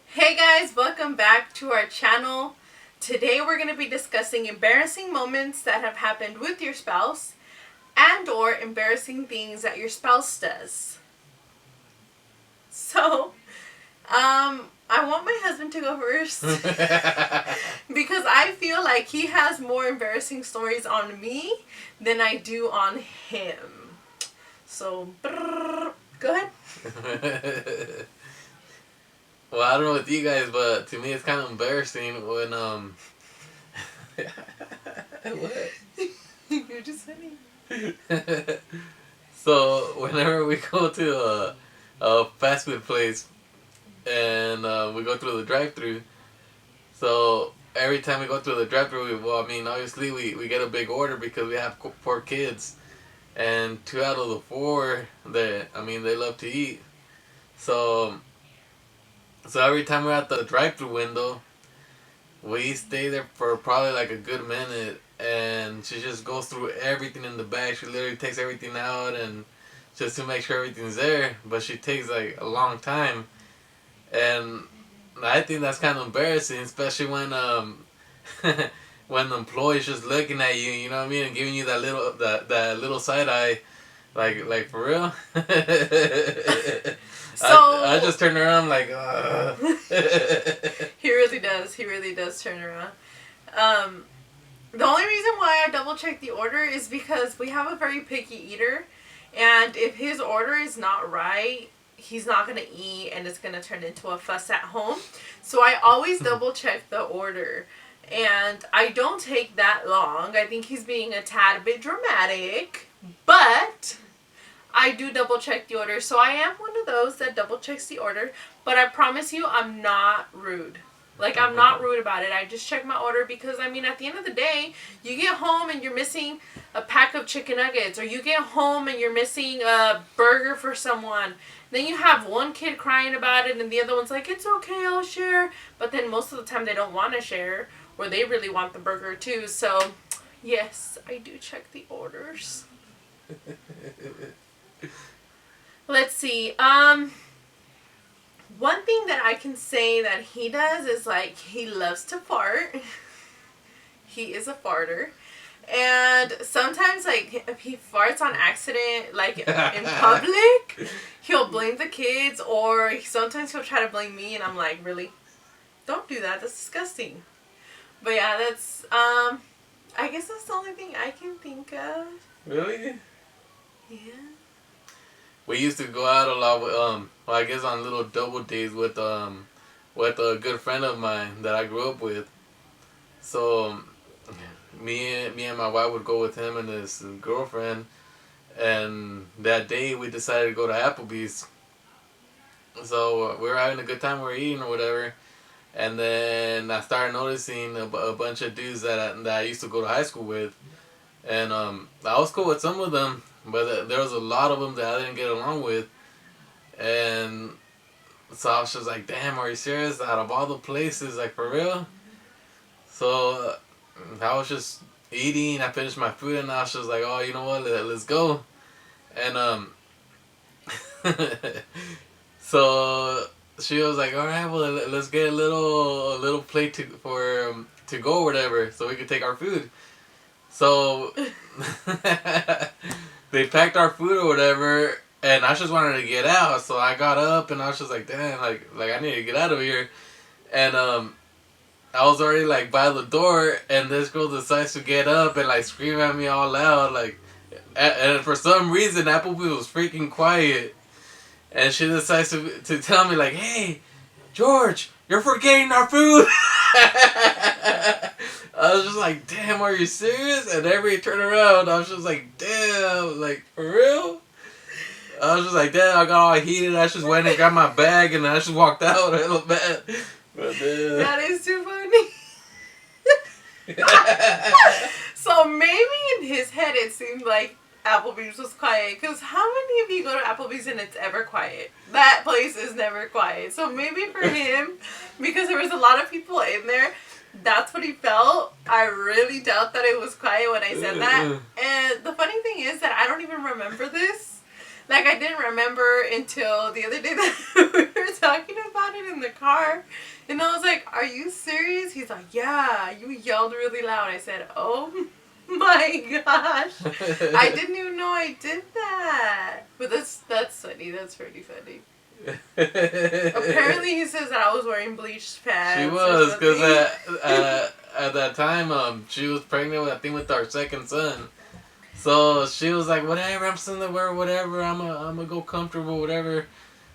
Hey guys, welcome back to our channel. Today we're going to be discussing embarrassing moments that have happened with your spouse and or embarrassing things that your spouse does. So, I want my husband to go first because I feel like he has more embarrassing stories on me than I do on him. So, go ahead. Well, I don't know with you guys, but to me it's kind of embarrassing when what? You're just funny. So whenever we go to a fast food place and we go through the drive-through, so every time we go through the drive-through, well, I mean, obviously we get a big order because we have 4 kids, and 2 out of the 4 they love to eat. So every time we're at the drive-through window, we stay there for probably like a good minute, and she just goes through everything in the bag. She literally takes everything out and just to make sure everything's there, but she takes like a long time, and I think that's kind of embarrassing, especially when when the employee's just looking at you, you know what I mean, and giving you that little side eye, like for real. So I just turned around like. He really does. He really does turn around. The only reason why I double check the order is because we have a very picky eater, and if his order is not right, he's not gonna eat, and it's gonna turn into a fuss at home. So I always double check the order, and I don't take that long. I think he's being a tad bit dramatic, but I do double check the order. So I am one of those that double checks the order, but I promise you I'm not rude. Like, I'm not rude about it. I just check my order because, I mean, at the end of the day, you get home and you're missing a pack of chicken nuggets, or you get home and you're missing a burger for someone. Then you have one kid crying about it and the other one's like, it's okay, I'll share. But then most of the time they don't want to share, or they really want the burger too. So, yes, I do check the orders. Let's see. One thing that I can say that he does is, like, he loves to fart. He is a farter. And sometimes, like, if he farts on accident, like, in public, he'll blame the kids, or sometimes he'll try to blame me, and I'm like, really? Don't do that. That's disgusting. But yeah, that's, I guess that's the only thing I can think of. Really? Yeah. We used to go out a lot with well, I guess on little double days with a good friend of mine that I grew up with. So me and my wife would go with him and his girlfriend, and that day we decided to go to Applebee's. So we were having a good time, we were eating or whatever, and then I started noticing a bunch of dudes that I used to go to high school with, and I was cool with some of them, but there was a lot of them that I didn't get along with, and so I was just like, damn, are you serious? Out of all the places, like, for real? So I was just eating, I finished my food, and I was just like, oh, you know what, let's go. And so she was like, all right, well, let's get a little plate to go or whatever, so we could take our food. So they packed our food or whatever, and I just wanted to get out. So I got up and I was just like, damn, like I need to get out of here. And I was already like by the door, and this girl decides to get up and like scream at me all loud, like, and for some reason Applebee was freaking quiet, and she decides to tell me like, hey, George, you're forgetting our food. I was just like, damn, are you serious? And every turn around, I was just like, damn, like, for real? I was just like, damn, I got all heated. I just went and got my bag, and I just walked out hella bad. But that is too funny. So maybe in his head it seemed like Applebee's was quiet, because how many of you go to Applebee's and it's ever quiet? That place is never quiet. So maybe for him, because there was a lot of people in there, that's what he felt. I really doubt that it was quiet when I said that. And the funny thing is that I don't even remember this. Like, I didn't remember until the other day that we were talking about it in the car. And I was like, are you serious? He's like, yeah, you yelled really loud. I said, oh my gosh. I didn't even know I did that. But that's funny. That's pretty funny. Apparently he says that I was wearing bleached pants. She was, because at that time, she was pregnant with, I think, with our second son. So she was like, whatever, I'm still gonna wear whatever, I'm gonna go comfortable, whatever.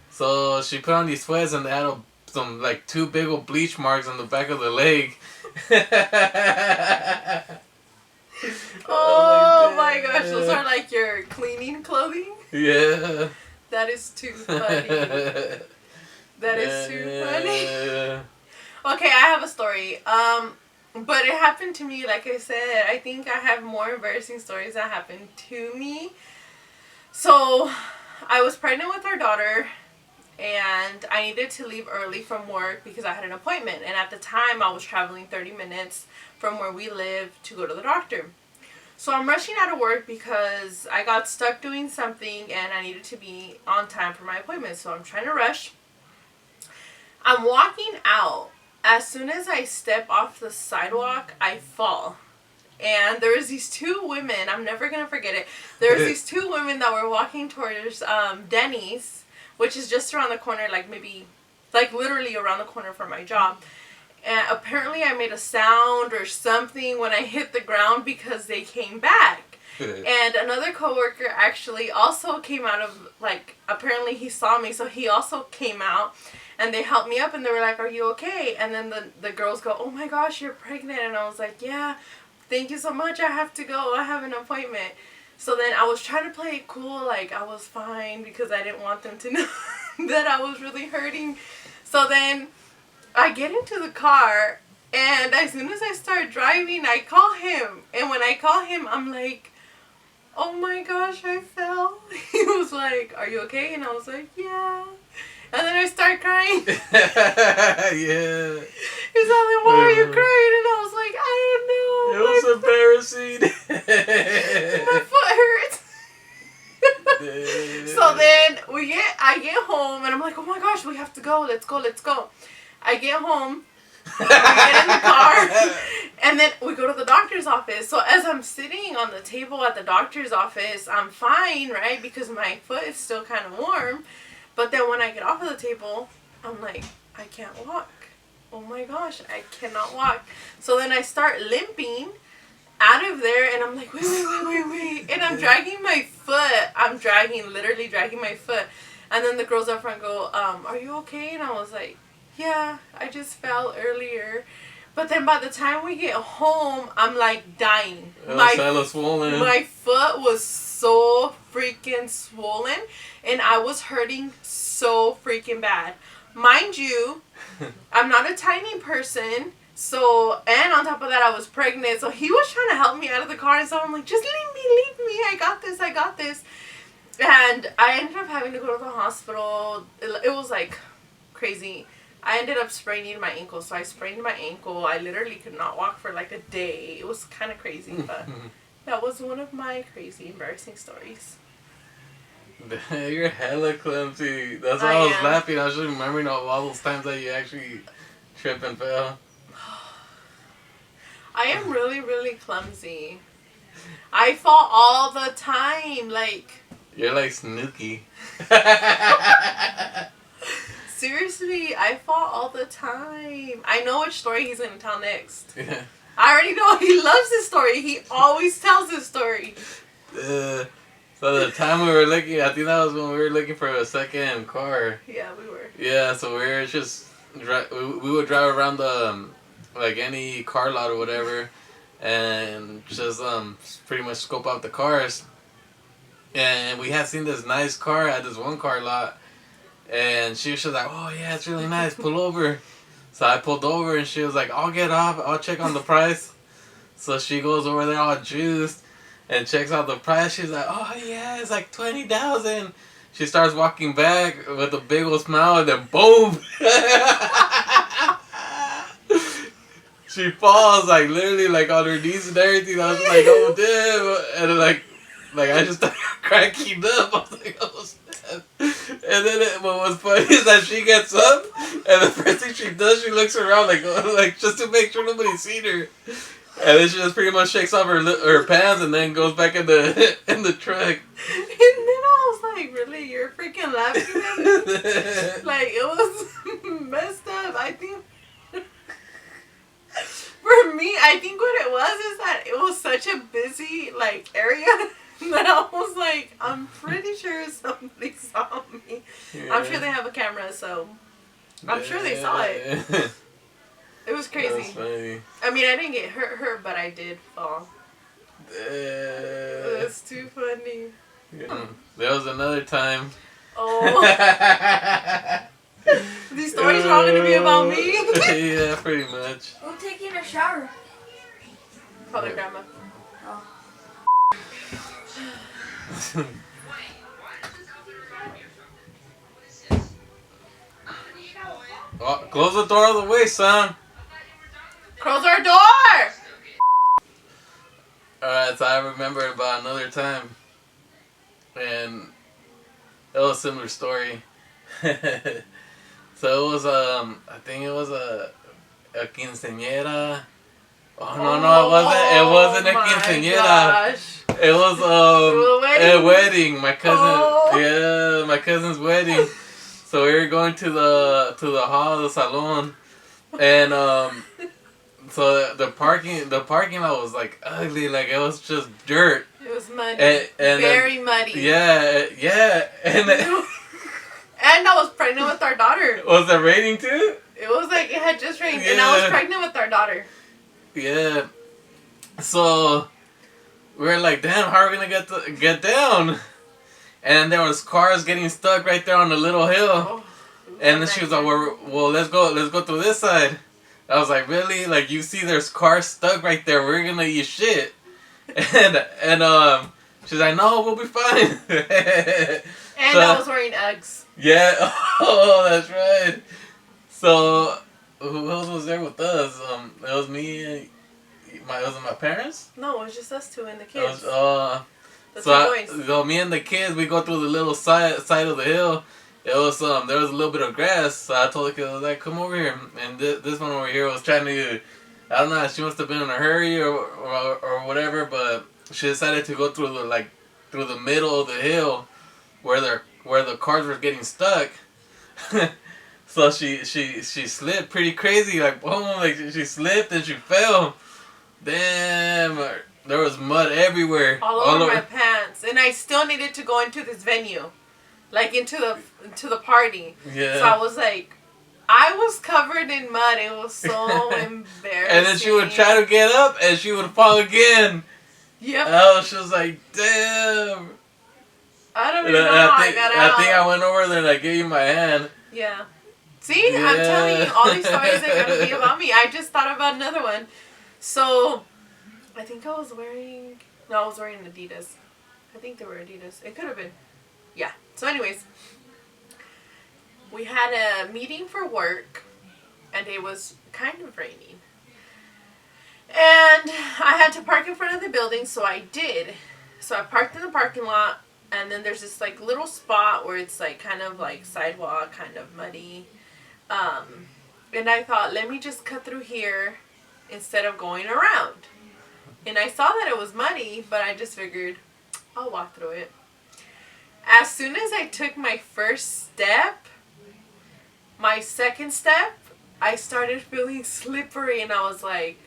So she put on these sweats and they had some, like, 2 big old bleach marks on the back of the leg. Oh my gosh, those are like your cleaning clothing? Yeah. That is too funny. That is too funny. Okay, I have a story. But it happened to me, like I said, I think I have more embarrassing stories that happened to me. So, I was pregnant with our daughter, and I needed to leave early from work because I had an appointment. And at the time, I was traveling 30 minutes from where we live to go to the doctor. So I'm rushing out of work because I got stuck doing something and I needed to be on time for my appointment. So I'm trying to rush. I'm walking out. As soon as I step off the sidewalk, I fall. And there was these 2 women. I'm never going to forget it. There was these 2 women that were walking towards Denny's, which is just around the corner, like maybe, like literally around the corner from my job. And apparently I made a sound or something when I hit the ground because they came back. And another coworker actually also came out of, like, apparently he saw me, so he also came out. And they helped me up and they were like, are you okay? And then the girls go, oh my gosh, you're pregnant. And I was like, yeah, thank you so much. I have to go. I have an appointment. So then I was trying to play it cool, like I was fine because I didn't want them to know that I was really hurting. So then I get into the car and as soon as I start driving, I call him. And when I call him, I'm like, oh my gosh, I fell. He was like, are you okay? And I was like, yeah. And then I start crying. Yeah. He's like, why are you crying? And I was like, I don't know. It was embarrassing. My foot hurts. So then I get home and I'm like, oh my gosh, we have to go. Let's go. I get home. We get in the car. And then we go to the doctor's office. So as I'm sitting on the table at the doctor's office, I'm fine, right? Because my foot is still kind of warm. But then when I get off of the table, I'm like, I can't walk. Oh my gosh, I cannot walk. So then I start limping out of there and I'm like, wait. And I'm dragging my foot. Literally dragging my foot. And then the girls up front go, are you okay? And I was like, yeah, I just fell earlier. But then by the time we get home, I'm like dying. My foot was so freaking swollen and I was hurting so freaking bad. Mind you, I'm not a tiny person. So, and on top of that, I was pregnant. So he was trying to help me out of the car. And so I'm like, just leave me. I got this. And I ended up having to go to the hospital. It was like crazy. I ended up spraining my ankle. So I sprained my ankle. I literally could not walk for like a day. It was kind of crazy. But that was one of my crazy, embarrassing stories. You're hella clumsy. That's why I was laughing. I was just remembering all those times that you actually tripped and fell. I am really, really clumsy. I fall all the time. Like, you're like Snooki. Seriously, I fall all the time. I know which story he's going to tell next. Yeah. I already know. He loves this story. He always tells this story. So the time we were looking, I think that was when we were looking for a second car. Yeah, we were. Yeah, so we were just, we would drive around the, like any car lot or whatever, and just pretty much scope out the cars. And we had seen this nice car at this one car lot, and she was just like, oh yeah, it's really nice, pull over. So I pulled over and she was like, I'll get off, I'll check on the price. So she goes over there all juiced and checks out the price. She's like, oh yeah, it's like $20,000. She starts walking back with a big old smile and then boom. She falls like literally like on her knees and everything. I was like, oh damn. And then like Like, I just started cracking up. I was like, oh, snap. And then what was funny is that she gets up, and the first thing she does, she looks around, like just to make sure nobody's seen her. And then she just pretty much shakes off her pants and then goes back in the truck. And then I was like, really? You're freaking laughing at me? Like, it was messed up. I think, for me, I think what it was is that it was such a busy, like, area that I was like, I'm pretty sure somebody saw me. Yeah. I'm sure they have a camera, so I'm sure they saw it. It was crazy. That's funny. I mean, I didn't get hurt, but I did fall. That's too funny. Yeah. There was another time. Oh. These stories are all going to be about me? Yeah, pretty much. Go taking a shower. Call her grandma. Oh. Oh, close the door all the way, son. Close our door! Alright, so I remember about another time. And it was a similar story. So it was, I think it was a quinceañera. Oh, no, it wasn't a quinceañera. Gosh. It was, a wedding. My cousin's wedding. So we were going to the hall, the salon. And, so the parking lot was like ugly, like it was just dirt. It was muddy. And very muddy. Yeah. And I was pregnant with our daughter. Was it raining too? It was like it had just rained, and I was pregnant with our daughter. Yeah. So we were like, damn, how are we gonna get down? And there was cars getting stuck right there on the little hill. Oh, and then she was like, well, let's go through this side. I was like, really? Like, you see there's cars stuck right there. We're gonna eat shit. And she's like, no, we'll be fine. And so, I was wearing Uggs. Yeah. Oh, that's right. So, who else was there with us? It was me and was it my parents? No, it was just us two and the kids. So me and the kids, we go through the little side of the hill. It was there was a little bit of grass, so I told the kid, I was like, come over here. And this one over here was trying to, I don't know, she must have been in a hurry or whatever, but she decided to go through the middle of the hill where the cars were getting stuck. So she slipped pretty crazy, like boom, like she slipped and she fell. Damn, there was mud everywhere. All over my pants. And I still needed to go into this venue. Like into the party. Yeah. So I was like, I was covered in mud. It was so embarrassing. And then she would try to get up and she would fall again. Yep. Oh, she was like, damn. I don't even know how I got out. I think I went over there and I gave you my hand. Yeah. See, yeah. I'm telling you, all these stories are going to be about me. I just thought about another one. So, I think I was wearing Adidas. I think they were Adidas. It could have been. Yeah. So anyways, we had a meeting for work, and it was kind of raining. And I had to park in front of the building, so I did. So I parked in the parking lot, and then there's this like little spot where it's like kind of like sidewalk, kind of muddy. And I thought, let me just cut through here instead of going around. And I saw that it was muddy, but I just figured I'll walk through it. As soon as I took my first step, my second step, I started feeling slippery, and I was like,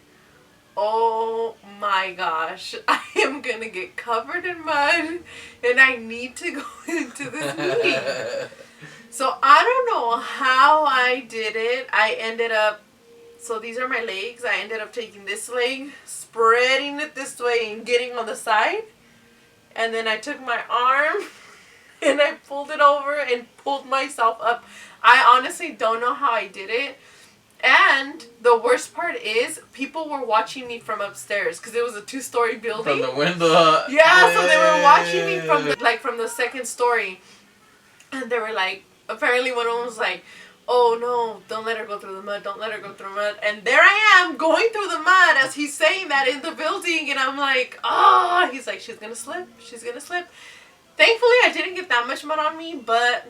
oh my gosh, I am going to get covered in mud, and I need to go into this meeting. So I don't know how I did it. I ended up, so these are my legs. I ended up taking this leg, spreading it this way, and getting on the side. And then I took my arm and I pulled it over and pulled myself up. I honestly don't know how I did it. And the worst part is, people were watching me from upstairs because it was a 2-story building. From the window. Yeah, so they were watching me from the second story. And they were like, apparently one of them was like, oh no, don't let her go through the mud, don't let her go through the mud. And there I am going through the mud as he's saying that in the building, and I'm like, ah, he's like, she's gonna slip, she's gonna slip. Thankfully, I didn't get that much mud on me, but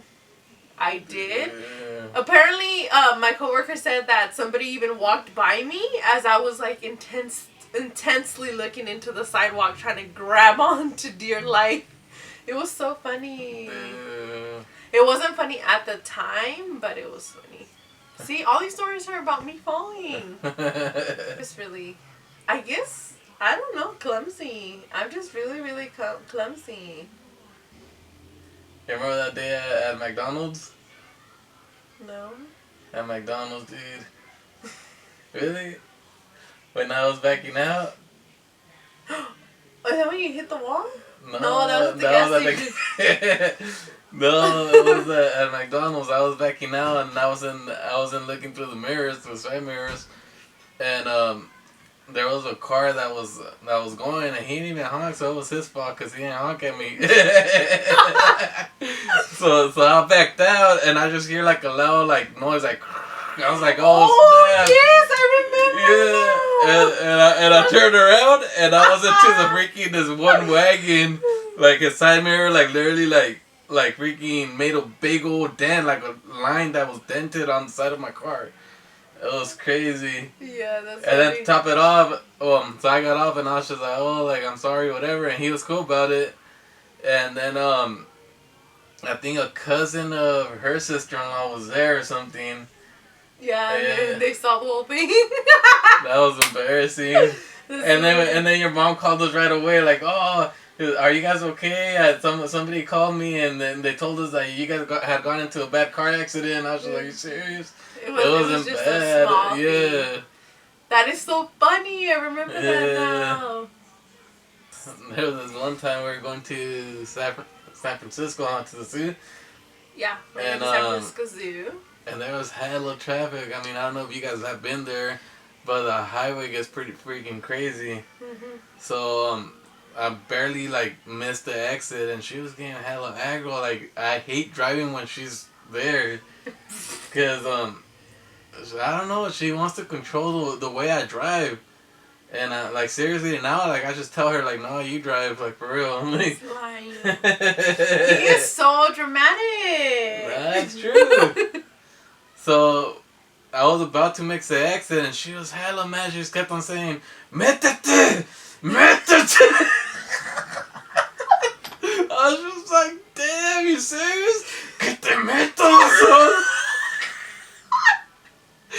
I did. Yeah. Apparently, my coworker said that somebody even walked by me as I was like intensely looking into the sidewalk trying to grab on to dear life. It was so funny. Yeah. It wasn't funny at the time, but it was funny. See, all these stories are about me falling. It's really, I guess, I don't know, clumsy. I'm just really, really clumsy. You remember that day at McDonald's? No? At McDonald's, dude. Really? When I was backing out? Oh, is that when you hit the wall? No, that was the gas station. No, it was at McDonald's. I was backing out, and I was in looking through the mirrors, the side mirrors, and there was a car that was going, and he didn't even honk, so it was his fault because he didn't honk at me. so I backed out, and I just hear like a loud like noise, like I was like, oh snap. Yes, I remember. Yeah, and I turned around, and I was into the freaking this one wagon, like his side mirror, like literally like freaking made a big old dent, like a line that was dented on the side of my car. It was crazy. Yeah, that's And then funny. to top it off, so I got off and I was just like, oh, like, I'm sorry, whatever. And he was cool about it. And then, I think a cousin of her sister-in-law was there or something. Yeah, Yeah. and they saw the whole thing. That was embarrassing. And then your mom called us right away, like, oh, are you guys okay? Somebody called me and then they told us that you guys had gone into a bad car accident. I was just like, are you serious? It wasn't was just bad. a small Yeah. thing. That is so funny. I remember that Yeah. now. There was this one time we were going to San Francisco onto the zoo, Yeah, we're in And, the San Francisco Zoo. and there was hella traffic. I mean, I don't know if you guys have been there, but the highway gets pretty freaking crazy. Mm-hmm. So I barely like missed the exit, and she was getting hella aggro. Like I hate driving when she's there, cause I don't know. She wants to control the way I drive. And like seriously now, like I just tell her like, no, you drive, like for real. I'm like, He's lying. He is so dramatic. That's true. So I was about to make the exit, and she was hella mad. She just kept on saying, "Métete, métete." I was just like, damn, you serious? Que te meto.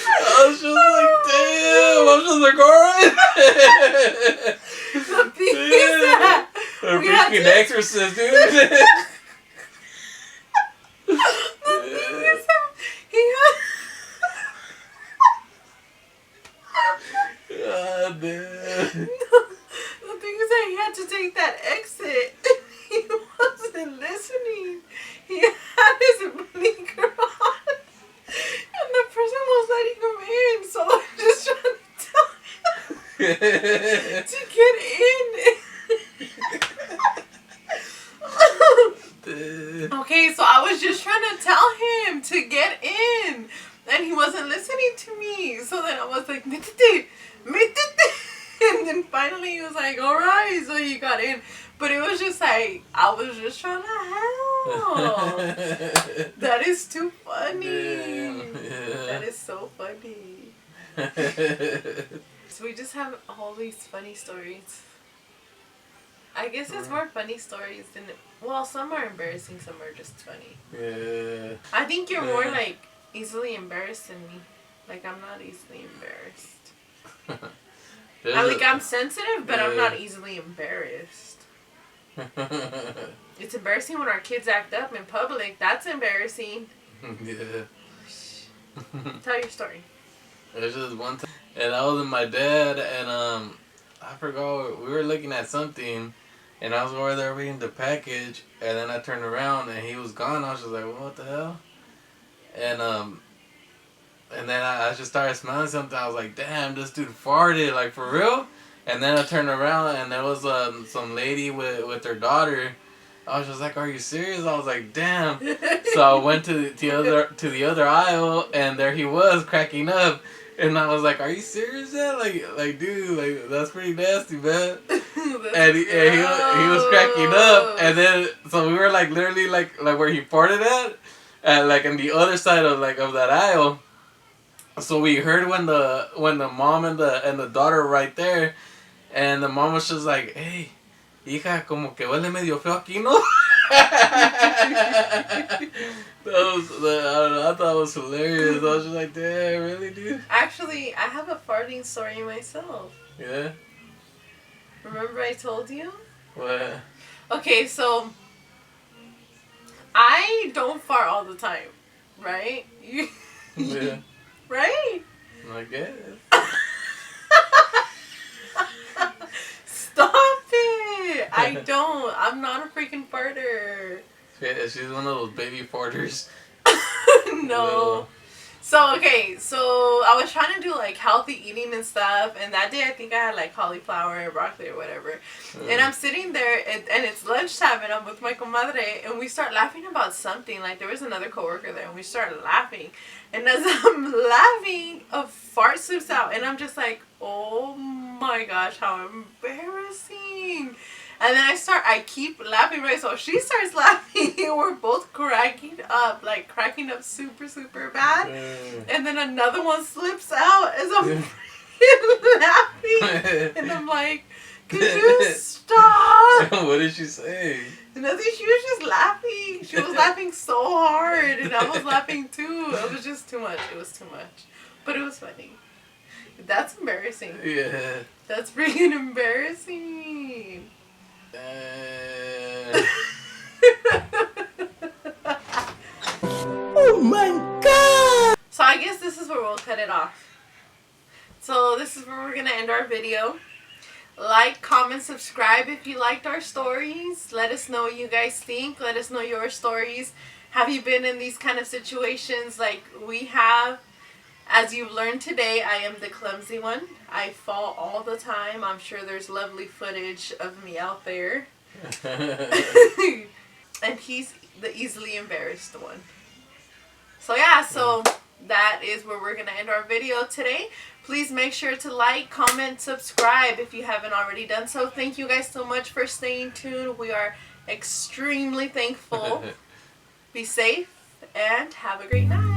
I was just like, damn. I was just like, alright. The thing is that A we had freaking to- exorcist, dude. the thing is that he had God damn. the thing is that he had to take that exit. He wasn't listening. He had his blinker on, and the person was letting him in. So I'm just trying to tell him to get in. Okay, so I was just trying to tell him to get in, and he wasn't listening to me. So then I was like, "Métete, métete," and then finally he was like, "All right," so he got in. But it was just like I was just trying to help. That is too funny. Yeah. That is so funny. So we just have all these funny stories. I guess it's more funny stories than well, some are embarrassing, some are just funny. Yeah. I think you're more Yeah. like easily embarrassed than me. Like I'm not easily embarrassed. I'm sensitive, but I'm not easily embarrassed. It's embarrassing when our kids act up in public. That's embarrassing. Yeah. Tell your story. There's just one time, and I was with my dad, and I forgot, we were looking at something, and I was over there reading the package, and then I turned around, and he was gone. I was just like, what the hell? And then I just started smelling something. I was like, damn, this dude farted, like, for real? And then I turned around, and there was some lady with her daughter I was just like, "Are you serious?" I was like, "Damn." So I went to the other aisle, and there he was cracking up, and I was like, "Are you serious, man? Like, dude, like that's pretty nasty, man." And he was cracking up, and then so we were like literally like where he farted at like on the other side of of that aisle. So we heard when the mom and the daughter were right there, and the mom was just like, "Hey, hija, como que huele medio feo aquí, ¿no?" I thought it was hilarious. I was just like, "Damn, really, dude?" Actually, I have a farting story myself. Yeah. Remember I told you? What? Okay, so I don't fart all the time, right? Yeah. Right? I guess. Stop it! I don't. I'm not a freaking farter. She's one of those baby farters. No. So, okay, so I was trying to do like healthy eating and stuff, and that day I think I had like cauliflower and broccoli or whatever. And I'm sitting there, and it's lunchtime, and I'm with my comadre, and we start laughing about something. Like, there was another coworker there, and we started laughing. And as I'm laughing, a fart slips out, and I'm just like, oh my gosh, how embarrassing. And then I keep laughing, right? So she starts laughing, and we're both cracking up super, super bad. And then another one slips out as I'm laughing. And I'm like, could you stop? What did she say? Nothing, she was just laughing. She was laughing so hard, and I was laughing too. It was just too much. It was too much. But it was funny. That's embarrassing. Yeah. That's freaking embarrassing. Oh my god! So I guess this is where we'll cut it off. So this is where we're going to end our video. Like, comment, subscribe if you liked our stories. Let us know what you guys think. Let us know your stories. Have you been in these kind of situations like we have? As you've learned today, I am the clumsy one. I fall all the time. I'm sure there's lovely footage of me out there. And he's the easily embarrassed one. So yeah, so that is where we're going to end our video today. Please make sure to like, comment, subscribe if you haven't already done so. Thank you guys so much for staying tuned. We are extremely thankful. Be safe and have a great night.